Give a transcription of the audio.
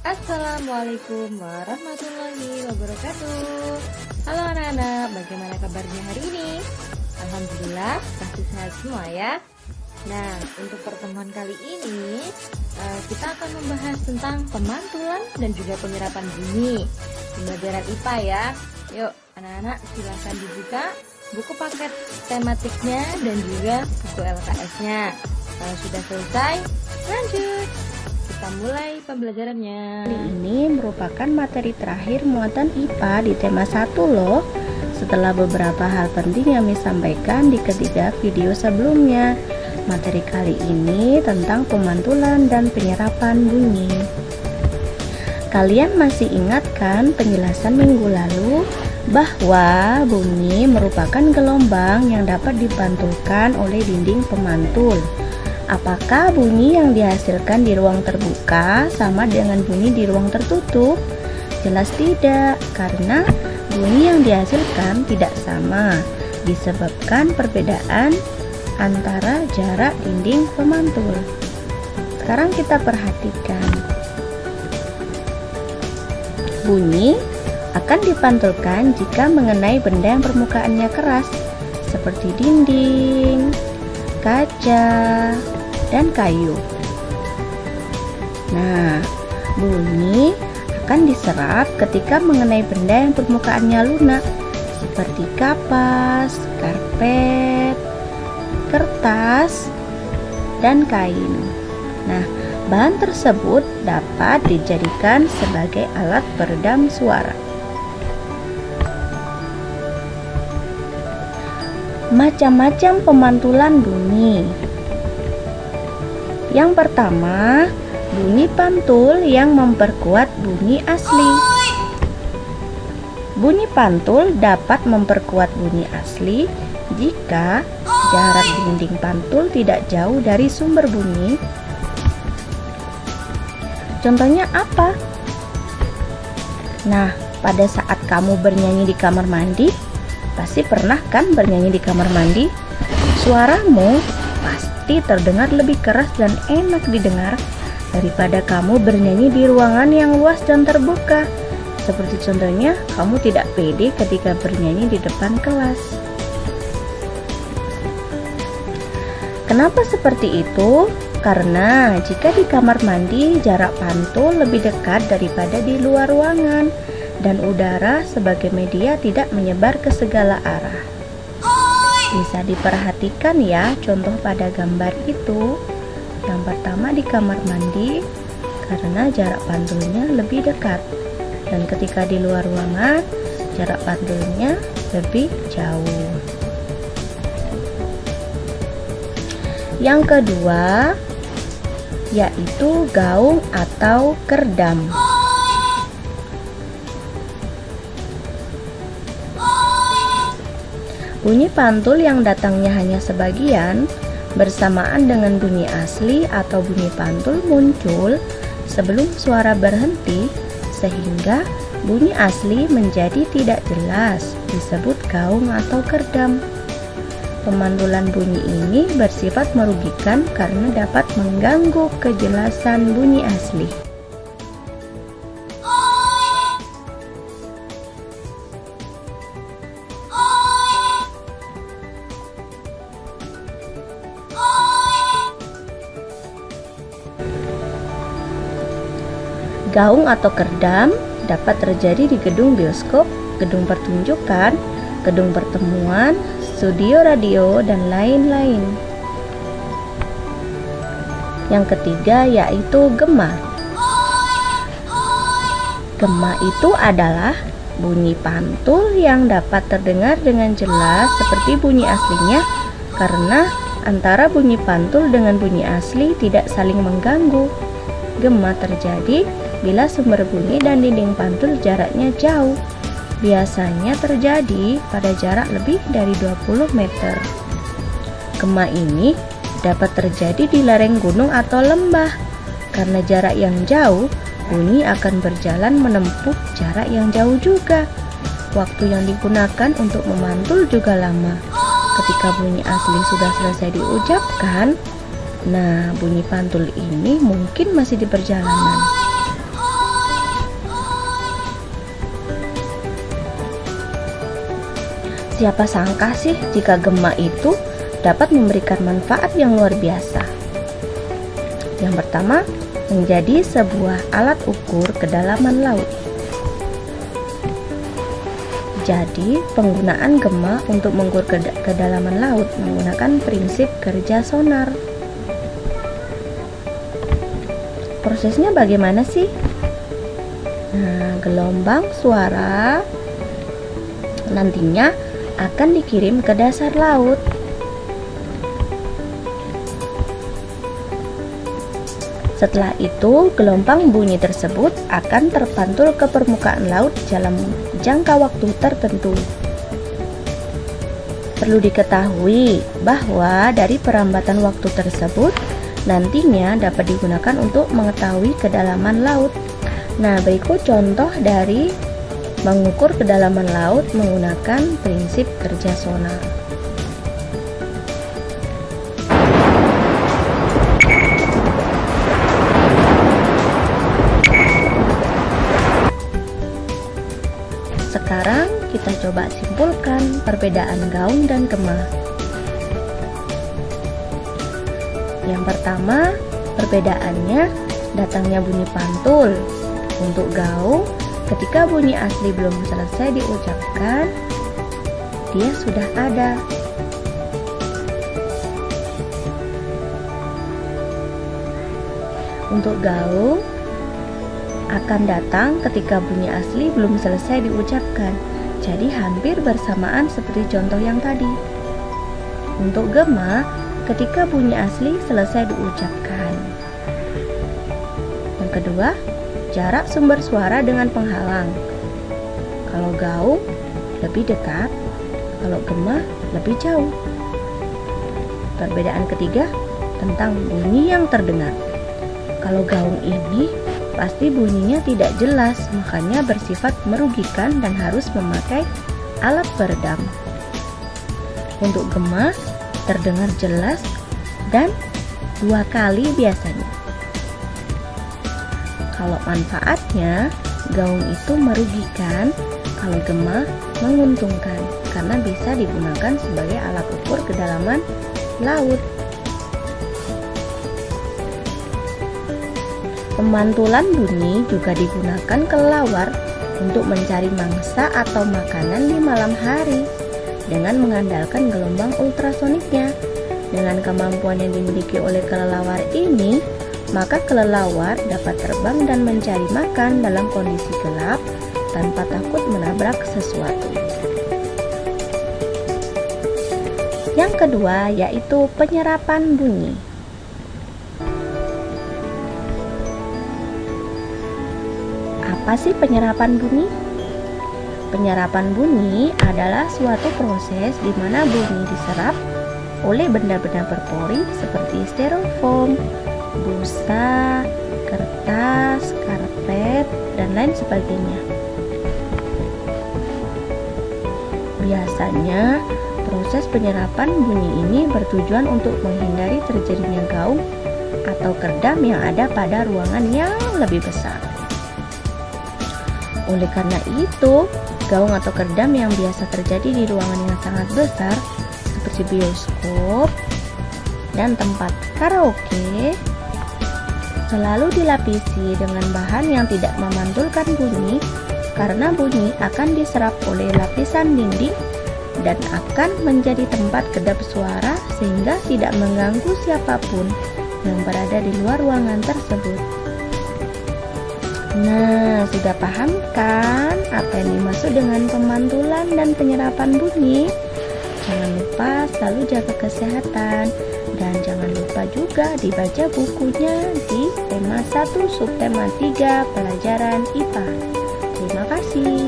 Assalamualaikum warahmatullahi wabarakatuh. Halo anak-anak, bagaimana kabarnya hari ini? Alhamdulillah, pasti sehat semua ya. Nah, untuk pertemuan kali ini kita akan membahas tentang pemantulan dan juga penyerapan bunyi pembelajaran IPA ya. Yuk anak-anak, silahkan dibuka buku paket tematiknya dan juga buku LKS-nya. Kalau sudah selesai, lanjut. Kita mulai pembelajarannya. Ini merupakan materi terakhir muatan IPA di tema 1 loh. Setelah beberapa hal penting yang disampaikan di ketiga video sebelumnya. Materi kali ini tentang pemantulan dan penyerapan bunyi. Kalian masih ingat kan penjelasan minggu lalu bahwa bunyi merupakan gelombang yang dapat dipantulkan oleh dinding pemantul. Apakah bunyi yang dihasilkan di ruang terbuka sama dengan bunyi di ruang tertutup? Jelas tidak, karena bunyi yang dihasilkan tidak sama, disebabkan perbedaan antara jarak dinding pemantul. Sekarang kita perhatikan. Bunyi akan dipantulkan jika mengenai benda yang permukaannya keras, seperti dinding, kaca, dan kayu. Nah, bunyi akan diserap ketika mengenai benda yang permukaannya lunak, seperti kapas, karpet, kertas, dan kain. Nah, bahan tersebut dapat dijadikan sebagai alat peredam suara. Macam-macam pemantulan bunyi. Yang pertama, bunyi pantul yang memperkuat bunyi asli. Bunyi pantul dapat memperkuat bunyi asli jika jarak dinding pantul tidak jauh dari sumber bunyi. Contohnya apa? Nah, pada saat kamu bernyanyi di kamar mandi, pasti pernah kan bernyanyi di kamar mandi? Suaramu pasti terdengar lebih keras dan enak didengar daripada kamu bernyanyi di ruangan yang luas dan terbuka. Seperti contohnya, kamu tidak pede ketika bernyanyi di depan kelas. Kenapa seperti itu? Karena jika di kamar mandi jarak pantul lebih dekat daripada di luar ruangan dan udara sebagai media tidak menyebar ke segala arah. Bisa diperhatikan ya contoh pada gambar itu. Yang pertama di kamar mandi karena jarak pantulnya lebih dekat, dan ketika di luar ruangan jarak pantulnya lebih jauh. Yang kedua yaitu gaung atau kerdam. Bunyi pantul yang datangnya hanya sebagian bersamaan dengan bunyi asli atau bunyi pantul muncul sebelum suara berhenti, sehingga bunyi asli menjadi tidak jelas, disebut gaung atau kerdam. Pemantulan bunyi ini bersifat merugikan karena dapat mengganggu kejelasan bunyi asli. Gaung atau kerdam dapat terjadi di gedung bioskop, gedung pertunjukan, gedung pertemuan, studio radio, dan lain-lain. Yang ketiga yaitu gema. Gema itu adalah bunyi pantul yang dapat terdengar dengan jelas seperti bunyi aslinya karena antara bunyi pantul dengan bunyi asli tidak saling mengganggu. Gema terjadi bila sumber bunyi dan dinding pantul jaraknya jauh. Biasanya terjadi pada jarak lebih dari 20 meter. Gema ini dapat terjadi di lereng gunung atau lembah. Karena jarak yang jauh, bunyi akan berjalan menempuh jarak yang jauh juga. Waktu yang digunakan untuk memantul juga lama. Ketika bunyi asli sudah selesai diucapkan, nah bunyi pantul ini mungkin masih di perjalanan. Siapa sangka sih jika gema itu dapat memberikan manfaat yang luar biasa. Yang pertama, menjadi sebuah alat ukur kedalaman laut. Jadi, penggunaan gema untuk mengukur kedalaman laut menggunakan prinsip kerja sonar. Prosesnya bagaimana sih? Nah, gelombang suara nantinya akan dikirim ke dasar laut. Setelah itu, gelombang bunyi tersebut akan terpantul ke permukaan laut dalam jangka waktu tertentu. Perlu diketahui bahwa dari perambatan waktu tersebut nantinya dapat digunakan untuk mengetahui kedalaman laut. Nah, berikut contoh dari mengukur kedalaman laut menggunakan prinsip kerja sonar. Sekarang kita coba simpulkan perbedaan gaung dan gema. Yang pertama, perbedaannya datangnya bunyi pantul. Untuk gaung, ketika bunyi asli belum selesai diucapkan, dia sudah ada. Untuk gaung akan datang ketika bunyi asli belum selesai diucapkan. Jadi hampir bersamaan seperti contoh yang tadi. Untuk gema, ketika bunyi asli selesai diucapkan. Yang kedua, jarak sumber suara dengan penghalang. Kalau gaung lebih dekat, kalau gema lebih jauh. Perbedaan ketiga tentang bunyi yang terdengar. Kalau gaung ini pasti bunyinya tidak jelas, makanya bersifat merugikan dan harus memakai alat peredam. Untuk gema terdengar jelas dan 2 kali biasanya. Kalau manfaatnya, gaung itu merugikan, kalau gema menguntungkan karena bisa digunakan sebagai alat ukur kedalaman laut. Pemantulan bunyi juga digunakan kelelawar untuk mencari mangsa atau makanan di malam hari dengan mengandalkan gelombang ultrasoniknya. Dengan kemampuan yang dimiliki oleh kelelawar ini, maka kelelawar dapat terbang dan mencari makan dalam kondisi gelap tanpa takut menabrak sesuatu. Yang kedua yaitu penyerapan bunyi. Apa sih penyerapan bunyi? Penyerapan bunyi adalah suatu proses di mana bunyi diserap oleh benda-benda berpori seperti styrofoam, busa, kertas, karpet, dan lain sebagainya. Biasanya, proses penyerapan bunyi ini bertujuan untuk menghindari terjadinya gaung atau kerdam yang ada pada ruangan yang lebih besar. Oleh karena itu, gaung atau kerdam yang biasa terjadi di ruangan yang sangat besar seperti bioskop dan tempat karaoke selalu dilapisi dengan bahan yang tidak memantulkan bunyi karena bunyi akan diserap oleh lapisan dinding dan akan menjadi tempat kedap suara sehingga tidak mengganggu siapapun yang berada di luar ruangan tersebut. Nah, sudah paham kan apa yang dimaksud dengan pemantulan dan penyerapan bunyi? Jangan lupa selalu jaga kesehatan dan jangan lupa juga dibaca bukunya di tema 1 subtema 3 pelajaran IPA. Terima kasih.